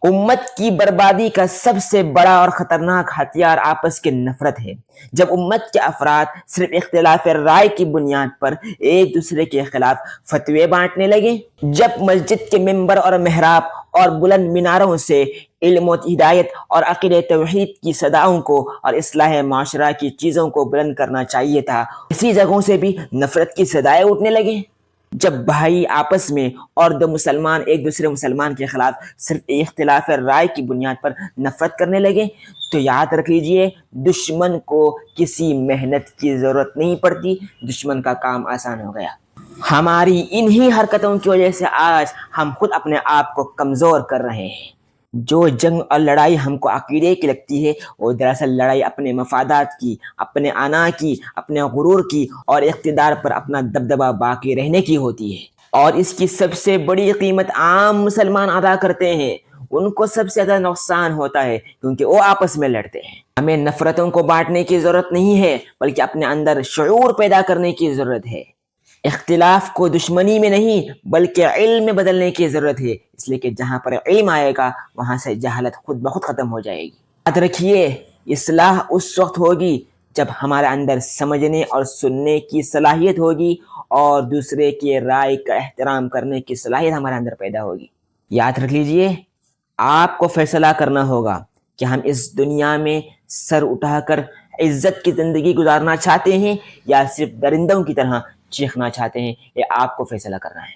امت کی بربادی کا سب سے بڑا اور خطرناک ہتھیار آپس کی نفرت ہے۔ جب امت کے افراد صرف اختلاف رائے کی بنیاد پر ایک دوسرے کے خلاف فتوے بانٹنے لگے، جب مسجد کے ممبر اور محراب اور بلند میناروں سے علم و ہدایت اور عقیدہ توحید کی صداؤں کو اور اصلاح معاشرہ کی چیزوں کو بلند کرنا چاہیے تھا، اسی جگہوں سے بھی نفرت کی صدائیں اٹھنے لگے۔ جب بھائی آپس میں اور دو مسلمان ایک دوسرے مسلمان کے خلاف صرف اختلاف رائے کی بنیاد پر نفرت کرنے لگے تو یاد رکھ لیجئے، دشمن کو کسی محنت کی ضرورت نہیں پڑتی، دشمن کا کام آسان ہو گیا۔ ہماری انہی حرکتوں کی وجہ سے آج ہم خود اپنے آپ کو کمزور کر رہے ہیں۔ جو جنگ اور لڑائی ہم کو عقیدے کی لگتی ہے، وہ دراصل لڑائی اپنے مفادات کی، اپنے انا کی، اپنے غرور کی اور اقتدار پر اپنا دبدبہ باقی رہنے کی ہوتی ہے، اور اس کی سب سے بڑی قیمت عام مسلمان ادا کرتے ہیں۔ ان کو سب سے زیادہ نقصان ہوتا ہے کیونکہ وہ آپس میں لڑتے ہیں۔ ہمیں نفرتوں کو بانٹنے کی ضرورت نہیں ہے، بلکہ اپنے اندر شعور پیدا کرنے کی ضرورت ہے۔ اختلاف کو دشمنی میں نہیں بلکہ علم میں بدلنے کی ضرورت ہے، اس لیے کہ جہاں پر علم آئے گا وہاں سے جہالت خود بخود ختم ہو جائے گی۔ یاد رکھیے، اصلاح اس وقت ہوگی جب ہمارے اندر سمجھنے اور سننے کی صلاحیت ہوگی اور دوسرے کی رائے کا احترام کرنے کی صلاحیت ہمارے اندر پیدا ہوگی۔ یاد رکھ لیجئے، آپ کو فیصلہ کرنا ہوگا کہ ہم اس دنیا میں سر اٹھا کر عزت کی زندگی گزارنا چاہتے ہیں یا صرف درندوں کی طرح چیخنا چاہتے ہیں، یہ آپ کو فیصلہ کرنا ہے۔